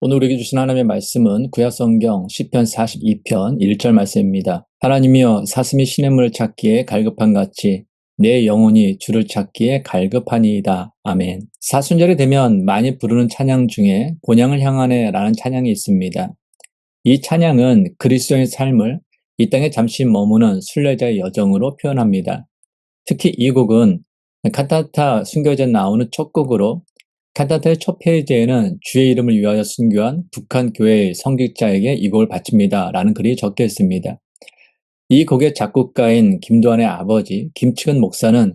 오늘 우리에게 주신 하나님의 말씀은 구약성경 시편 42편 1절 말씀입니다. 하나님이여 사슴이 시냇물을 찾기에 갈급한 같이 내 영혼이 주를 찾기에 갈급하니이다. 아멘. 사순절이 되면 많이 부르는 찬양 중에 본향을 향하네 라는 찬양이 있습니다. 이 찬양은 그리스도의 삶을 이 땅에 잠시 머무는 순례자의 여정으로 표현합니다. 특히 이 곡은 칸타타 순교제 나오는 첫 곡으로 칸타타의 첫 페이지에는 주의 이름을 위하여 순교한 북한 교회의 성직자에게 이 곡을 바칩니다. 라는 글이 적혀 있습니다. 이 곡의 작곡가인 김도환의 아버지 김치근 목사는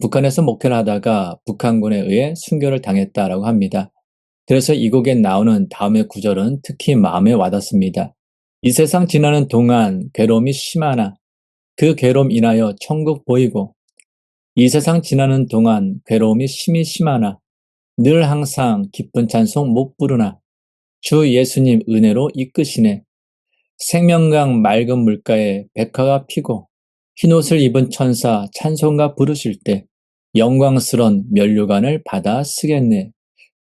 북한에서 목회를 하다가 북한군에 의해 순교를 당했다라고 합니다. 그래서 이 곡에 나오는 다음의 구절은 특히 마음에 와닿습니다. 이 세상 지나는 동안 괴로움이 심하나 그 괴로움 인하여 천국 보이고 이 세상 지나는 동안 괴로움이 심히 심하나 늘 항상 기쁜 찬송 못 부르나 주 예수님 은혜로 이끄시네. 생명강 맑은 물가에 백화가 피고 흰옷을 입은 천사 찬송가 부르실 때 영광스런 면류관을 받아 쓰겠네.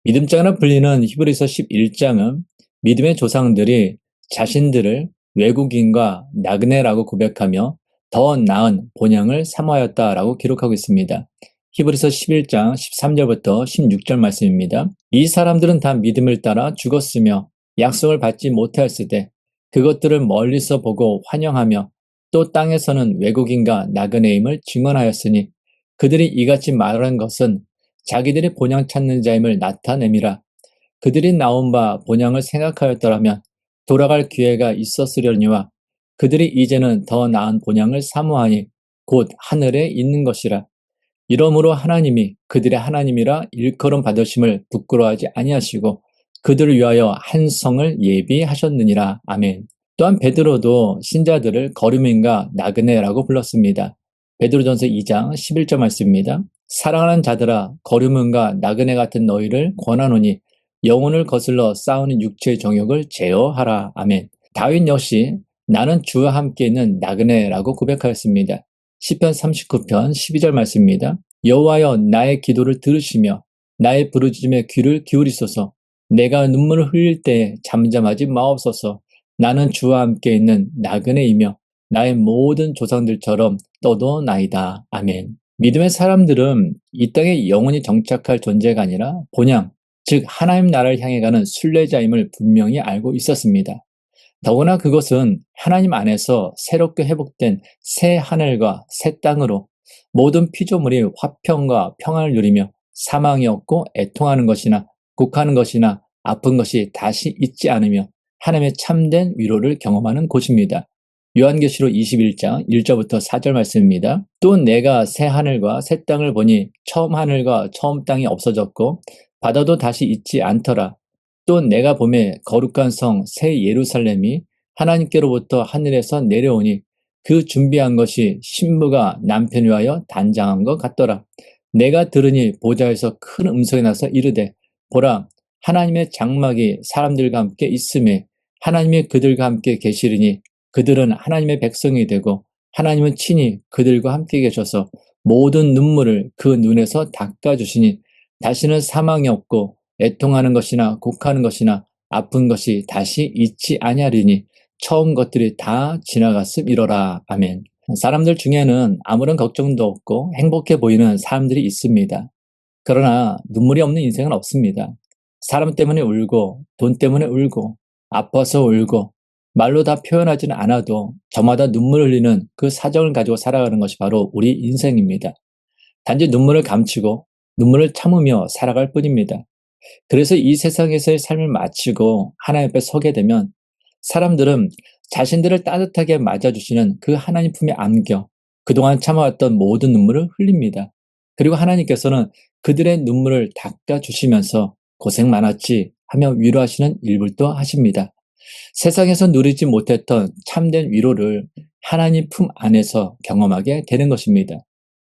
믿음장으로 불리는 히브리서 11장은 믿음의 조상들이 자신들을 외국인과 나그네라고 고백하며 더 나은 본향을 사모하였다라고 기록하고 있습니다. 히브리서 11장 13절부터 16절 말씀입니다. 이 사람들은 다 믿음을 따라 죽었으며 약속을 받지 못하였을 때 그것들을 멀리서 보고 환영하며 또 땅에서는 외국인과 나그네임을 증언하였으니 그들이 이같이 말한 것은 자기들이 본향 찾는 자임을 나타냄이라. 그들이 나온 바 본향을 생각하였더라면 돌아갈 기회가 있었으려니와 그들이 이제는 더 나은 본향을 사모하니 곧 하늘에 있는 것이라. 이러므로 하나님이 그들의 하나님이라 일컬음 받으심을 부끄러워하지 아니하시고 그들을 위하여 한 성을 예비하셨느니라. 아멘. 또한 베드로도 신자들을 거류민과 나그네라고 불렀습니다. 베드로전서 2장 11절 말씀입니다. 사랑하는 자들아 거류민과 나그네 같은 너희를 권하노니 영혼을 거슬러 싸우는 육체의 정욕을 제어하라. 아멘. 다윗 역시 나는 주와 함께 있는 나그네라고 고백하였습니다. 시편 39편 12절 말씀입니다. 여호와여 나의 기도를 들으시며 나의 부르짖음에 귀를 기울이소서. 내가 눈물을 흘릴 때에 잠잠하지 마옵소서. 나는 주와 함께 있는 나그네이며 나의 모든 조상들처럼 떠도나이다. 아멘. 믿음의 사람들은 이 땅에 영원히 정착할 존재가 아니라 본향, 즉 하나님 나라를 향해 가는 순례자임을 분명히 알고 있었습니다. 더구나 그것은 하나님 안에서 새롭게 회복된 새 하늘과 새 땅으로 모든 피조물이 화평과 평안을 누리며 사망이 없고 애통하는 것이나 곡하는 것이나 아픈 것이 다시 있지 않으며 하나님의 참된 위로를 경험하는 곳입니다. 요한계시록 21장 1절부터 4절 말씀입니다. 또 내가 새 하늘과 새 땅을 보니 처음 하늘과 처음 땅이 없어졌고 바다도 다시 있지 않더라. 또 내가 보매 거룩한 성 새 예루살렘이 하나님께로부터 하늘에서 내려오니 그 준비한 것이 신부가 남편 위하여 단장한 것 같더라. 내가 들으니 보좌에서 큰 음성이 나서 이르되 보라 하나님의 장막이 사람들과 함께 있음에 하나님이 그들과 함께 계시리니 그들은 하나님의 백성이 되고 하나님은 친히 그들과 함께 계셔서 모든 눈물을 그 눈에서 닦아주시니 다시는 사망이 없고 애통하는 것이나 곡하는 것이나 아픈 것이 다시 있지 아니하리니 처음 것들이 다 지나갔음이로라. 아멘. 사람들 중에는 아무런 걱정도 없고 행복해 보이는 사람들이 있습니다. 그러나 눈물이 없는 인생은 없습니다. 사람 때문에 울고 돈 때문에 울고 아파서 울고 말로 다 표현하지는 않아도 저마다 눈물 흘리는 그 사정을 가지고 살아가는 것이 바로 우리 인생입니다. 단지 눈물을 감추고 눈물을 참으며 살아갈 뿐입니다. 그래서 이 세상에서의 삶을 마치고 하나님 앞에 서게 되면 사람들은 자신들을 따뜻하게 맞아주시는 그 하나님 품에 안겨 그동안 참아왔던 모든 눈물을 흘립니다. 그리고 하나님께서는 그들의 눈물을 닦아주시면서 고생 많았지 하며 위로하시는 일불도 하십니다. 세상에서 누리지 못했던 참된 위로를 하나님 품 안에서 경험하게 되는 것입니다.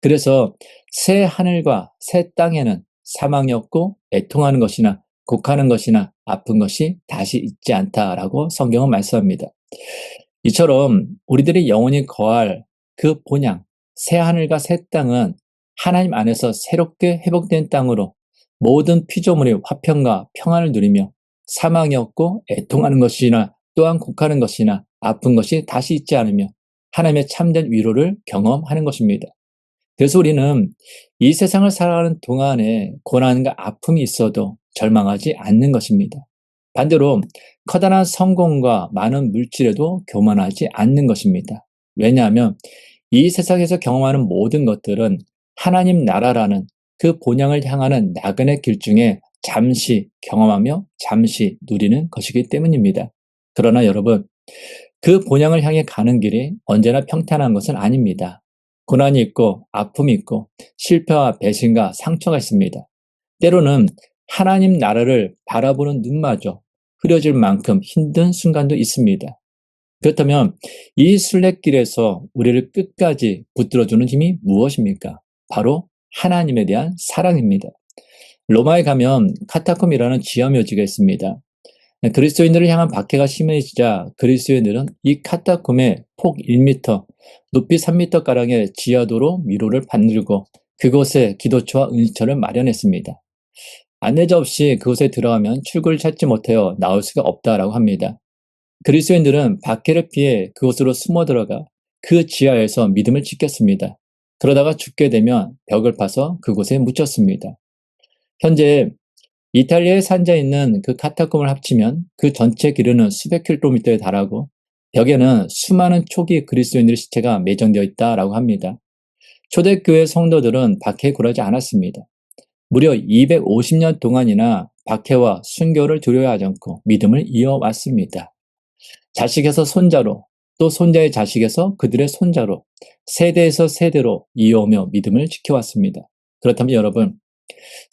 그래서 새 하늘과 새 땅에는 사망이 없고 애통하는 것이나 곡하는 것이나 아픈 것이 다시 있지 않다라고 성경은 말씀합니다. 이처럼 우리들이 영원히 거할 그 본향, 새 하늘과 새 땅은 하나님 안에서 새롭게 회복된 땅으로 모든 피조물의 화평과 평안을 누리며 사망이 없고 애통하는 것이나 또한 곡하는 것이나 아픈 것이 다시 있지 않으며 하나님의 참된 위로를 경험하는 것입니다. 그래서 우리는 이 세상을 살아가는 동안에 고난과 아픔이 있어도 절망하지 않는 것입니다. 반대로 커다란 성공과 많은 물질에도 교만하지 않는 것입니다. 왜냐하면 이 세상에서 경험하는 모든 것들은 하나님 나라라는 그 본향을 향하는 나그네 길 중에 잠시 경험하며 잠시 누리는 것이기 때문입니다. 그러나 여러분, 그 본향을 향해 가는 길이 언제나 평탄한 것은 아닙니다. 고난이 있고 아픔이 있고 실패와 배신과 상처가 있습니다. 때로는 하나님 나라를 바라보는 눈마저 흐려질 만큼 힘든 순간도 있습니다. 그렇다면 이 순례길에서 우리를 끝까지 붙들어주는 힘이 무엇입니까? 바로 하나님에 대한 사랑입니다. 로마에 가면 카타콤이라는 지하묘지가 있습니다. 그리스도인들을 향한 박해가 심해지자 그리스도인들은 이 카타콤의 폭 1m, 높이 3m가량의 지하도로 미로를 만들고 그곳에 기도처와 은시처를 마련했습니다. 안내자 없이 그곳에 들어가면 출구를 찾지 못하여 나올 수가 없다라고 합니다. 그리스도인들은 박해를 피해 그곳으로 숨어 들어가 그 지하에서 믿음을 지켰습니다. 그러다가 죽게 되면 벽을 파서 그곳에 묻혔습니다. 현재 이탈리아의 산자에 있는 그 카타콤을 합치면 그 전체 길이는 수백 킬로미터에 달하고 벽에는 수많은 초기 그리스도인들의 시체가 매장되어 있다라고 합니다. 초대교회 성도들은 박해에 굴하지 않았습니다. 무려 250년 동안이나 박해와 순교를 두려워하지 않고 믿음을 이어왔습니다. 자식에서 손자로 또 손자의 자식에서 그들의 손자로 세대에서 세대로 이어오며 믿음을 지켜왔습니다. 그렇다면 여러분,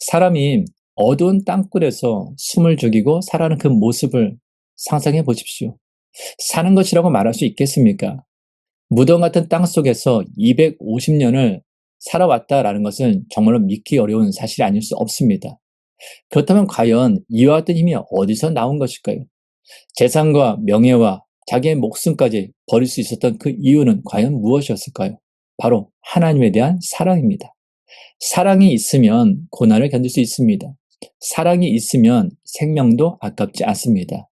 사람이 어두운 땅굴에서 숨을 죽이고 살아가는 그 모습을 상상해 보십시오. 사는 것이라고 말할 수 있겠습니까? 무덤 같은 땅 속에서 250년을 살아왔다라는 것은 정말로 믿기 어려운 사실이 아닐 수 없습니다. 그렇다면 과연 이와 같은 힘이 어디서 나온 것일까요? 재산과 명예와 자기의 목숨까지 버릴 수 있었던 그 이유는 과연 무엇이었을까요? 바로 하나님에 대한 사랑입니다. 사랑이 있으면 고난을 견딜 수 있습니다. 사랑이 있으면 생명도 아깝지 않습니다.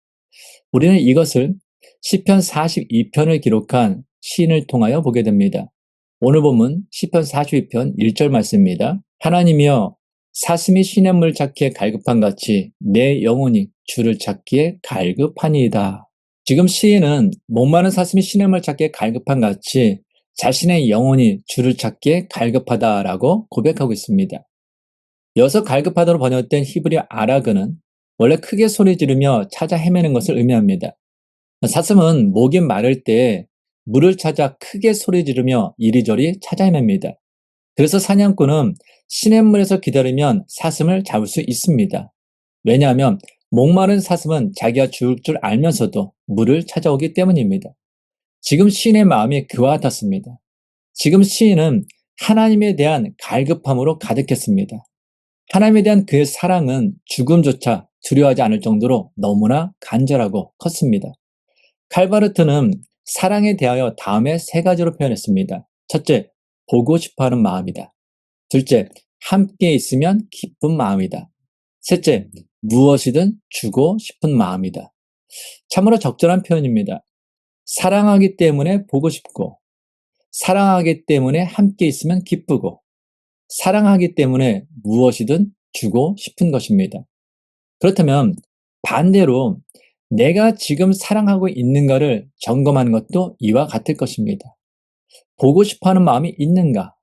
우리는 이것을 시편 42편을 기록한 시인을 통하여 보게 됩니다. 오늘 본문 시편 42편 1절 말씀입니다. 하나님이여 사슴이 시냇물 찾기에 갈급한 같이 내 영혼이 주를 찾기에 갈급하니이다. 지금 시인은 목마른 사슴이 시냇물 찾기에 갈급한 같이 자신의 영혼이 주를 찾기에 갈급하다라고 고백하고 있습니다. 이어서 갈급하다로 번역된 히브리어 아라그는 원래 크게 소리 지르며 찾아 헤매는 것을 의미합니다. 사슴은 목이 마를 때 물을 찾아 크게 소리 지르며 이리저리 찾아 헤맵니다. 그래서 사냥꾼은 시냇물에서 기다리면 사슴을 잡을 수 있습니다. 왜냐하면 목마른 사슴은 자기가 죽을 줄 알면서도 물을 찾아오기 때문입니다. 지금 시인의 마음이 그와 같았습니다. 지금 시인은 하나님에 대한 갈급함으로 가득했습니다. 하나님에 대한 그의 사랑은 죽음조차 두려워하지 않을 정도로 너무나 간절하고 컸습니다. 칼바르트는 사랑에 대하여 다음에 세 가지로 표현했습니다. 첫째, 보고 싶어하는 마음이다. 둘째, 함께 있으면 기쁜 마음이다. 셋째, 무엇이든 주고 싶은 마음이다. 참으로 적절한 표현입니다. 사랑하기 때문에 보고 싶고, 사랑하기 때문에 함께 있으면 기쁘고, 사랑하기 때문에 무엇이든 주고 싶은 것입니다. 그렇다면 반대로 내가 지금 사랑하고 있는가를 점검하는 것도 이와 같을 것입니다. 보고 싶어하는 마음이 있는가?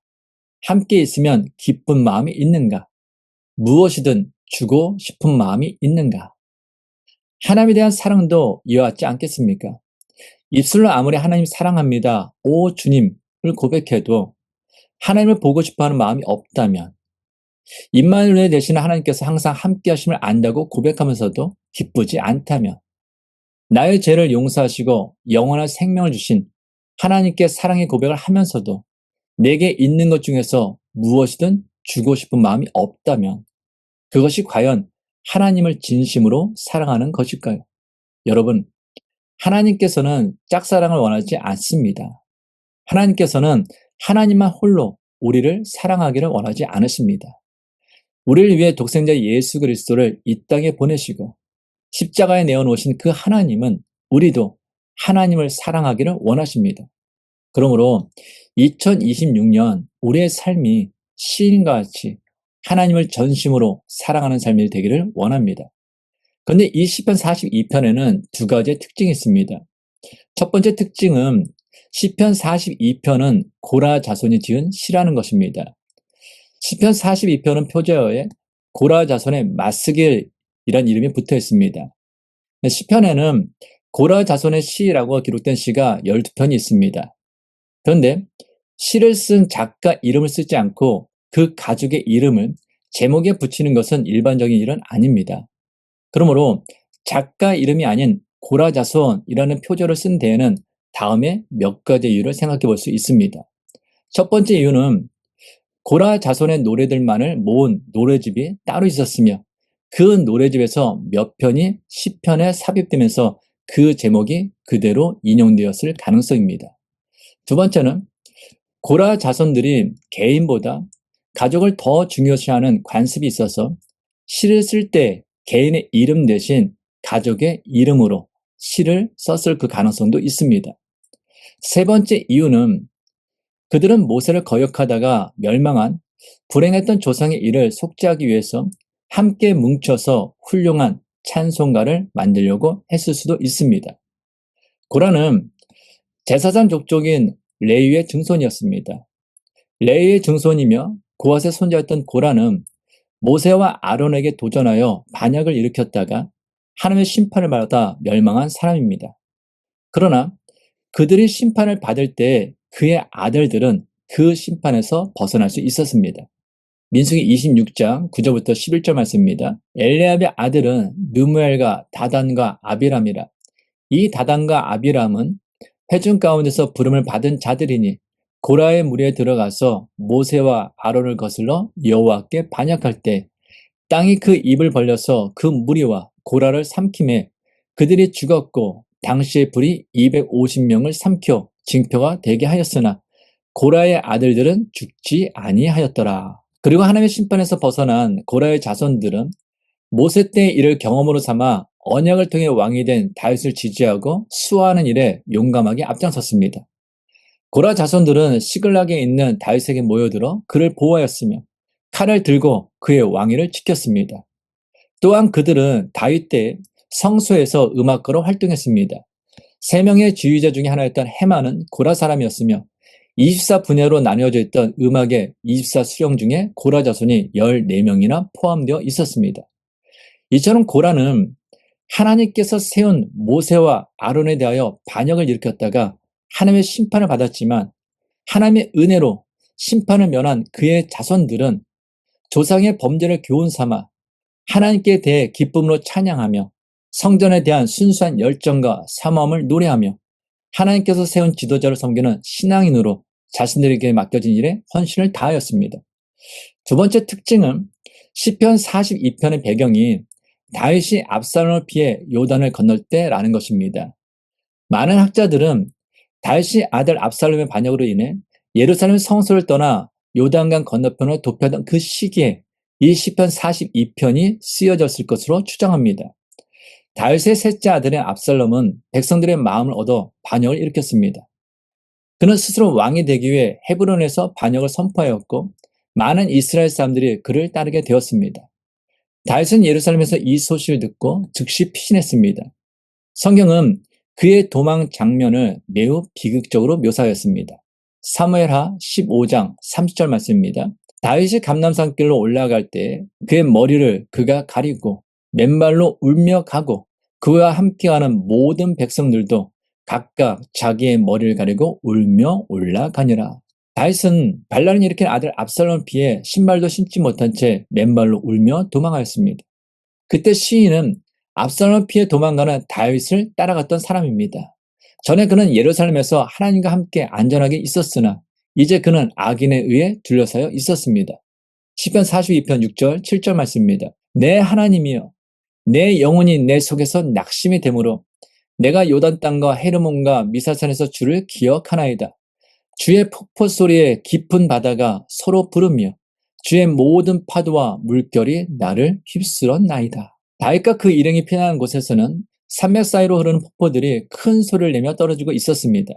함께 있으면 기쁜 마음이 있는가? 무엇이든 주고 싶은 마음이 있는가? 하나님에 대한 사랑도 이와 같지 않겠습니까? 입술로 아무리 하나님 사랑합니다, 오 주님을 고백해도 하나님을 보고 싶어하는 마음이 없다면, 임마누엘 되시는 하나님께서 항상 함께 하심을 안다고 고백하면서도 기쁘지 않다면, 나의 죄를 용서하시고 영원한 생명을 주신 하나님께 사랑의 고백을 하면서도 내게 있는 것 중에서 무엇이든 주고 싶은 마음이 없다면 그것이 과연 하나님을 진심으로 사랑하는 것일까요? 여러분, 하나님께서는 짝사랑을 원하지 않습니다. 하나님께서는 하나님만 홀로 우리를 사랑하기를 원하지 않으십니다. 우리를 위해 독생자 예수 그리스도를 이 땅에 보내시고 십자가에 내어놓으신 그 하나님은 우리도 하나님을 사랑하기를 원하십니다. 그러므로 2026년 우리의 삶이 시인과 같이 하나님을 전심으로 사랑하는 삶이 되기를 원합니다. 그런데 이 시편 42편에는 두 가지의 특징이 있습니다. 첫 번째 특징은 시편 42편은 고라 자손이 지은 시라는 것입니다. 시편 42편은 표제어에 고라 자손의 마스길이라는 이름이 붙어 있습니다. 시편에는 고라 자손의 시라고 기록된 시가 12편이 있습니다. 그런데 시를 쓴 작가 이름을 쓰지 않고 그 가족의 이름을 제목에 붙이는 것은 일반적인 일은 아닙니다. 그러므로 작가 이름이 아닌 고라 자손이라는 표절을 쓴 데에는 다음에 몇 가지 이유를 생각해 볼 수 있습니다. 첫 번째 이유는 고라 자손의 노래들만을 모은 노래집이 따로 있었으며 그 노래집에서 몇 편이 시편에 삽입되면서 그 제목이 그대로 인용되었을 가능성입니다. 두 번째는 고라 자손들이 개인보다 가족을 더 중요시하는 관습이 있어서 시를 쓸 때 개인의 이름 대신 가족의 이름으로 시를 썼을 그 가능성도 있습니다. 세 번째 이유는 그들은 모세를 거역하다가 멸망한 불행했던 조상의 일을 속죄하기 위해서 함께 뭉쳐서 훌륭한 찬송가를 만들려고 했을 수도 있습니다. 고라는 제사장 족속인 레위의 증손이었습니다. 레위의 증손이며 고핫의 손자였던 고라는 모세와 아론에게 도전하여 반역을 일으켰다가 하나님의 심판을 받아 멸망한 사람입니다. 그러나 그들이 심판을 받을 때 그의 아들들은 그 심판에서 벗어날 수 있었습니다. 민수기 26장 9절부터 11절 말씀입니다. 엘레압의 아들은 느무엘과 다단과 아비람이라. 이 다단과 아비람은 회중 가운데서 부름을 받은 자들이니 고라의 무리에 들어가서 모세와 아론을 거슬러 여호와께 반역할 때 땅이 그 입을 벌려서 그 무리와 고라를 삼킴에 그들이 죽었고 당시의 불이 250명을 삼켜 징표가 되게 하였으나 고라의 아들들은 죽지 아니하였더라. 그리고 하나님의 심판에서 벗어난 고라의 자손들은 모세 때의 일을 경험으로 삼아 언약을 통해 왕이 된 다윗을 지지하고 수호하는 일에 용감하게 앞장섰습니다. 고라 자손들은 시글락에 있는 다윗에게 모여들어 그를 보호하였으며 칼을 들고 그의 왕위를 지켰습니다. 또한 그들은 다윗 때 성소에서 음악가로 활동했습니다. 3명의 지휘자 중에 하나였던 헤만은 고라 사람이었으며 24분야로 나뉘어져 있던 음악의 24수령 중에 고라 자손이 14명이나 포함되어 있었습니다. 이처럼 고라는 하나님께서 세운 모세와 아론에 대하여 반역을 일으켰다가 하나님의 심판을 받았지만 하나님의 은혜로 심판을 면한 그의 자손들은 조상의 범죄를 교훈 삼아 하나님께 대해 기쁨으로 찬양하며 성전에 대한 순수한 열정과 사모함을 노래하며 하나님께서 세운 지도자를 섬기는 신앙인으로 자신들에게 맡겨진 일에 헌신을 다하였습니다. 두 번째 특징은 시편 42편의 배경이 다윗이 압살롬을 피해 요단을 건널 때라는 것입니다. 많은 학자들은 다윗이 아들 압살롬의 반역으로 인해 예루살렘 성소를 떠나 요단강 건너편을 도피하던 그 시기에 이 시편 42편이 쓰여졌을 것으로 추정합니다. 다윗의 셋째 아들인 압살롬은 백성들의 마음을 얻어 반역을 일으켰습니다. 그는 스스로 왕이 되기 위해 헤브론에서 반역을 선포하였고 많은 이스라엘 사람들이 그를 따르게 되었습니다. 다윗은 예루살렘에서 이 소식을 듣고 즉시 피신했습니다. 성경은 그의 도망 장면을 매우 비극적으로 묘사하였습니다. 사무엘하 15장 30절 말씀입니다. 다윗이 감람산길로 올라갈 때 그의 머리를 그가 가리고 맨발로 울며 가고 그와 함께하는 모든 백성들도 각각 자기의 머리를 가리고 울며 올라가니라. 다윗은 반란을 일으킨 아들 압살롬을 피해 신발도 신지 못한 채 맨발로 울며 도망하였습니다. 그때 시인은 압살롬을 피해 도망가는 다윗을 따라갔던 사람입니다. 전에 그는 예루살렘에서 하나님과 함께 안전하게 있었으나 이제 그는 악인에 의해 둘러싸여 있었습니다. 시편 42편 6절 7절 말씀입니다. 내 하나님이여 내 영혼이 내 속에서 낙심이 되므로 내가 요단 땅과 헤르몬과 미사산에서 주를 기억하나이다. 주의 폭포 소리에 깊은 바다가 서로 부르며 주의 모든 파도와 물결이 나를 휩쓸었나이다. 다윗과 그 일행이 피난한 곳에서는 산맥 사이로 흐르는 폭포들이 큰 소리를 내며 떨어지고 있었습니다.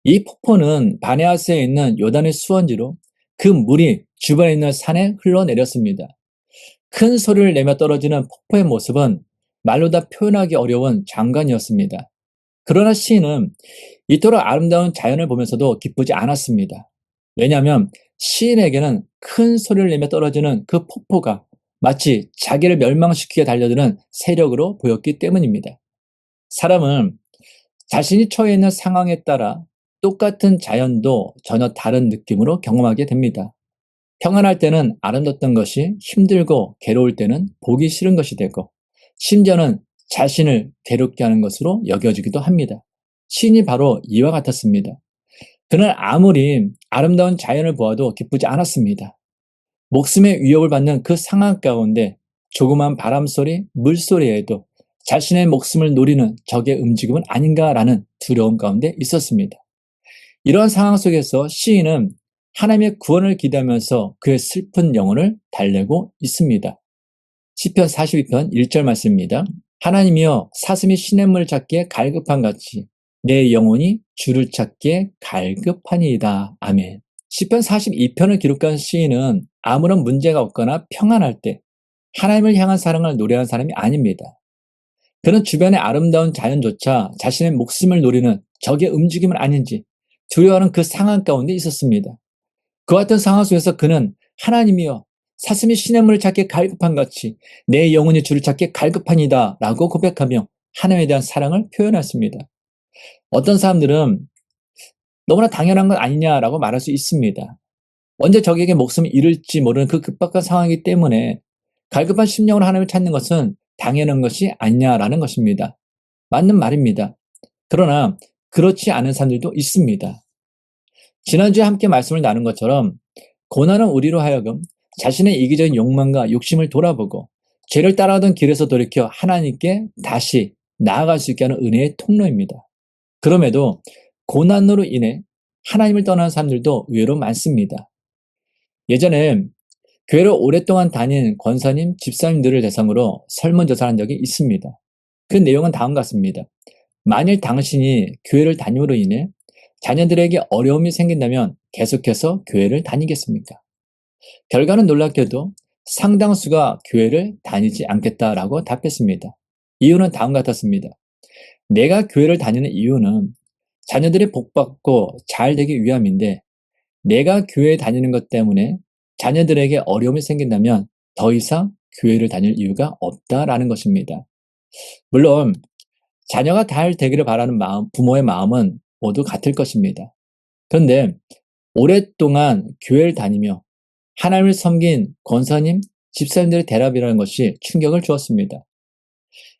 이 폭포는 바네아스에 있는 요단의 수원지로 그 물이 주변에 있는 산에 흘러내렸습니다. 큰 소리를 내며 떨어지는 폭포의 모습은 말로 다 표현하기 어려운 장관이었습니다. 그러나 시인은 이토록 아름다운 자연을 보면서도 기쁘지 않았습니다. 왜냐하면 시인에게는 큰 소리를 내며 떨어지는 그 폭포가 마치 자기를 멸망시키게 달려드는 세력으로 보였기 때문입니다. 사람은 자신이 처해 있는 상황에 따라 똑같은 자연도 전혀 다른 느낌으로 경험하게 됩니다. 평안할 때는 아름답던 것이 힘들고 괴로울 때는 보기 싫은 것이 되고, 심지어는 자신을 괴롭게 하는 것으로 여겨지기도 합니다. 시인이 바로 이와 같았습니다. 그는 아무리 아름다운 자연을 보아도 기쁘지 않았습니다. 목숨의 위협을 받는 그 상황 가운데 조그만 바람소리, 물소리에도 자신의 목숨을 노리는 적의 움직임은 아닌가라는 두려움 가운데 있었습니다. 이러한 상황 속에서 시인은 하나님의 구원을 기대하면서 그의 슬픈 영혼을 달래고 있습니다. 시편 42편 1절 말씀입니다. 하나님이여 사슴이 시냇물을 찾기에 갈급한 같이 내 영혼이 주를 찾기에 갈급하니이다. 아멘. 시편 42편을 기록한 시인은 아무런 문제가 없거나 평안할 때 하나님을 향한 사랑을 노래하는 사람이 아닙니다. 그는 주변의 아름다운 자연조차 자신의 목숨을 노리는 적의 움직임은 아닌지 두려워하는 그 상황 가운데 있었습니다. 그 같은 상황 속에서 그는 하나님이여 사슴이 시냇물을 찾기에 갈급한 같이 내 영혼이 주를 찾기에 갈급하니다 라고 고백하며 하나님에 대한 사랑을 표현했습니다. 어떤 사람들은 너무나 당연한 건 아니냐라고 말할 수 있습니다. 언제 적에게 목숨을 잃을지 모르는 그 급박한 상황이기 때문에 갈급한 심령으로 하나님을 찾는 것은 당연한 것이 아니냐라는 것입니다. 맞는 말입니다. 그러나 그렇지 않은 사람들도 있습니다. 지난주에 함께 말씀을 나눈 것처럼 고난은 우리로 하여금 자신의 이기적인 욕망과 욕심을 돌아보고 죄를 따라가던 길에서 돌이켜 하나님께 다시 나아갈 수 있게 하는 은혜의 통로입니다. 그럼에도 고난으로 인해 하나님을 떠나는 사람들도 의외로 많습니다. 예전에 교회를 오랫동안 다닌 권사님, 집사님들을 대상으로 설문조사를 한 적이 있습니다. 그 내용은 다음과 같습니다. 만일 당신이 교회를 다님으로 인해 자녀들에게 어려움이 생긴다면 계속해서 교회를 다니겠습니까? 결과는 놀랍게도 상당수가 교회를 다니지 않겠다라고 답했습니다. 이유는 다음과 같았습니다. 내가 교회를 다니는 이유는 자녀들이 복받고 잘 되기 위함인데 내가 교회에 다니는 것 때문에 자녀들에게 어려움이 생긴다면 더 이상 교회를 다닐 이유가 없다라는 것입니다. 물론 자녀가 잘 되기를 바라는 마음, 부모의 마음은 모두 같을 것입니다. 그런데 오랫동안 교회를 다니며 하나님을 섬긴 권사님, 집사님들의 대답이라는 것이 충격을 주었습니다.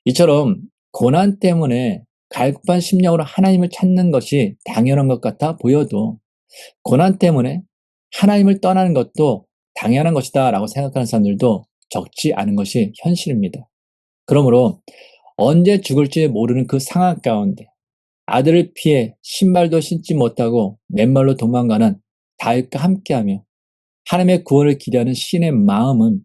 이처럼 고난 때문에 갈급한 심령으로 하나님을 찾는 것이 당연한 것 같아 보여도 고난 때문에 하나님을 떠나는 것도 당연한 것이다 라고 생각하는 사람들도 적지 않은 것이 현실입니다. 그러므로 언제 죽을지 모르는 그 상황 가운데 아들을 피해 신발도 신지 못하고 맨발로 도망가는 다윗과 함께하며 하나님의 구원을 기대하는 시인의 마음은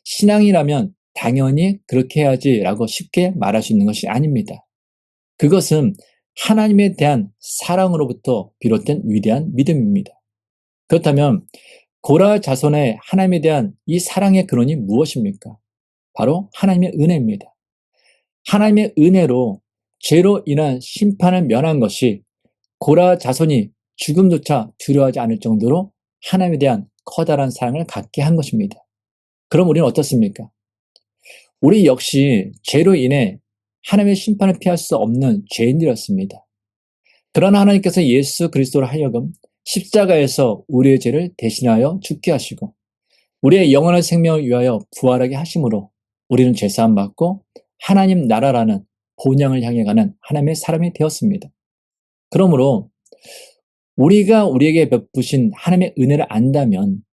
신앙이라면 당연히 그렇게 해야지라고 쉽게 말할 수 있는 것이 아닙니다. 그것은 하나님에 대한 사랑으로부터 비롯된 위대한 믿음입니다. 그렇다면 고라 자손의 하나님에 대한 이 사랑의 근원이 무엇입니까? 바로 하나님의 은혜입니다. 하나님의 은혜로 죄로 인한 심판을 면한 것이 고라 자손이 죽음조차 두려워하지 않을 정도로 하나님에 대한 커다란 사랑을 갖게 한 것입니다. 그럼 우리는 어떻습니까? 우리 역시 죄로 인해 하나님의 심판을 피할 수 없는 죄인들이었습니다. 그러나 하나님께서 예수 그리스도로 하여금 십자가에서 우리의 죄를 대신하여 죽게 하시고 우리의 영원한 생명을 위하여 부활하게 하심으로 우리는 죄사함 받고 하나님 나라라는 본향을 향해 가는 하나님의 사람이 되었습니다. 그러므로 우리가 우리에게 베푸신 하나님의 은혜를 안다면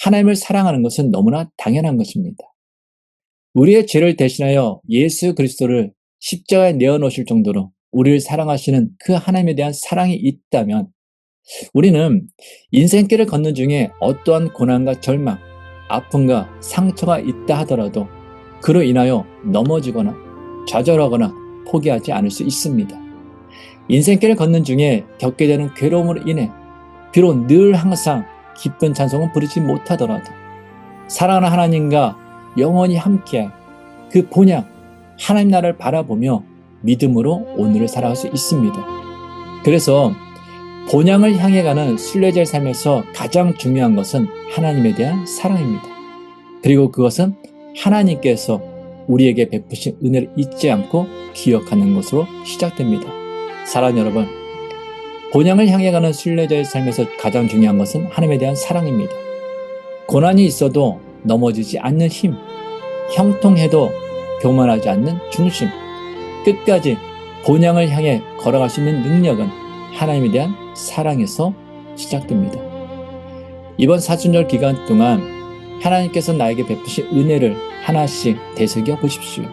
하나님을 사랑하는 것은 너무나 당연한 것입니다. 우리의 죄를 대신하여 예수 그리스도를 십자가에 내어놓으실 정도로 우리를 사랑하시는 그 하나님에 대한 사랑이 있다면 우리는 인생길을 걷는 중에 어떠한 고난과 절망, 아픔과 상처가 있다 하더라도 그로 인하여 넘어지거나 좌절하거나 포기하지 않을 수 있습니다. 인생길을 걷는 중에 겪게 되는 괴로움으로 인해 비록 늘 항상 기쁜 찬송은 부르지 못하더라도 사랑하는 하나님과 영원히 함께 그 본향 하나님 나라를 바라보며 믿음으로 오늘을 살아갈 수 있습니다. 그래서 본향을 향해 가는 순례자의 삶에서 가장 중요한 것은 하나님에 대한 사랑입니다. 그리고 그것은 하나님께서 우리에게 베푸신 은혜를 잊지 않고 기억하는 것으로 시작됩니다. 사랑하는 여러분, 본향을 향해 가는 순례자의 삶에서 가장 중요한 것은 하나님에 대한 사랑입니다. 고난이 있어도 넘어지지 않는 힘, 형통해도 교만하지 않는 중심, 끝까지 본향을 향해 걸어갈 수 있는 능력은 하나님에 대한 사랑에서 시작됩니다. 이번 사순절 기간 동안 하나님께서 나에게 베푸신 은혜를 하나씩 되새겨 보십시오.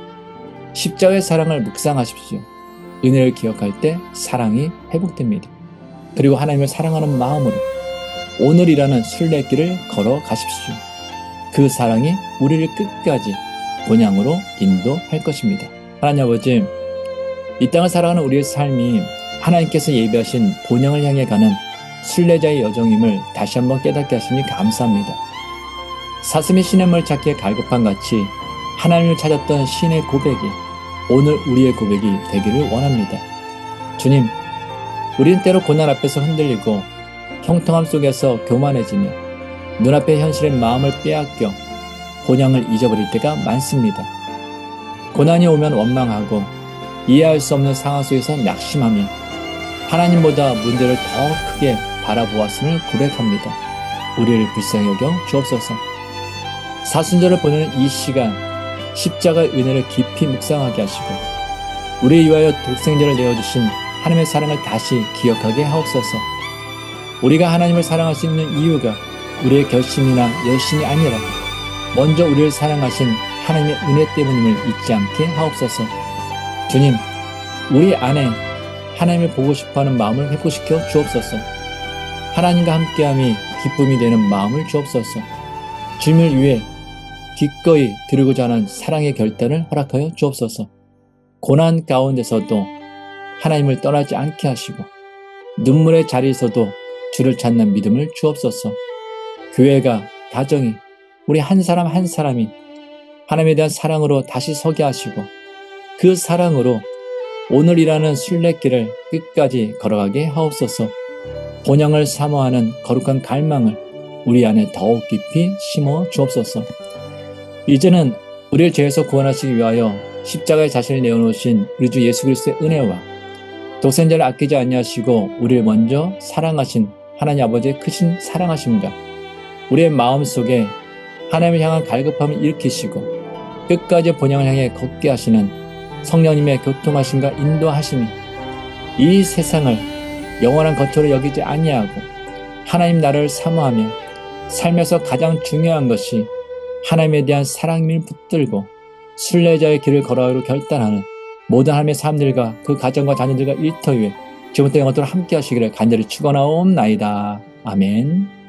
십자가의 사랑을 묵상하십시오. 은혜를 기억할 때 사랑이 회복됩니다. 그리고 하나님을 사랑하는 마음으로 오늘이라는 순례길을 걸어가십시오. 그 사랑이 우리를 끝까지 본향으로 인도할 것입니다. 하나님 아버지, 이 땅을 살아가는 우리의 삶이 하나님께서 예비하신 본향을 향해 가는 순례자의 여정임을 다시 한번 깨닫게 하시니 감사합니다. 사슴이 시냇물 찾기에 갈급한 같이 하나님을 찾았던 시인의 고백이 오늘 우리의 고백이 되기를 원합니다. 주님, 우리는 때로 고난 앞에서 흔들리고 형통함 속에서 교만해지며 눈앞의 현실의 마음을 빼앗겨 본향을 잊어버릴 때가 많습니다. 고난이 오면 원망하고 이해할 수 없는 상황 속에서 낙심하며 하나님보다 문제를 더 크게 바라보았음을 고백합니다. 우리를 불쌍히 여겨 주옵소서. 사순절을 보내는 이 시간 십자가의 은혜를 깊이 묵상하게 하시고 우리를 위하여 독생자를 내어주신 하나님의 사랑을 다시 기억하게 하옵소서. 우리가 하나님을 사랑할 수 있는 이유가 우리의 결심이나 열심이 아니라 먼저 우리를 사랑하신 하나님의 은혜 때문임을 잊지 않게 하옵소서. 주님, 우리 안에 하나님을 보고 싶어하는 마음을 회복시켜 주옵소서. 하나님과 함께함이 기쁨이 되는 마음을 주옵소서. 주님을 위해 기꺼이 드리고자 하는 사랑의 결단을 허락하여 주옵소서. 고난 가운데서도 하나님을 떠나지 않게 하시고 눈물의 자리에서도 주를 찾는 믿음을 주옵소서. 교회가, 가정이, 우리 한 사람 한 사람이 하나님에 대한 사랑으로 다시 서게 하시고 그 사랑으로 오늘이라는 순례길을 끝까지 걸어가게 하옵소서. 본향을 사모하는 거룩한 갈망을 우리 안에 더욱 깊이 심어 주옵소서. 이제는 우리를 죄에서 구원하시기 위하여 십자가에 자신을 내어놓으신 우리 주 예수 그리스도의 은혜와 독생자를 아끼지 아니하시고 우리를 먼저 사랑하신 하나님 아버지의 크신 사랑하심과 우리의 마음속에 하나님을 향한 갈급함을 일으키시고 끝까지 본향을 향해 걷게 하시는 성령님의 교통하심과 인도하심이 이 세상을 영원한 거처로 여기지 아니하고 하나님 나라를 사모하며 삶에서 가장 중요한 것이 하나님에 대한 사랑임을 붙들고 순례자의 길을 걸어가기로 결단하는 모든 하나님의 사람들과 그 가정과 자녀들과 일터 위에 지금부터 영원토록 함께 하시기를 간절히 축원하옵나이다. 아멘.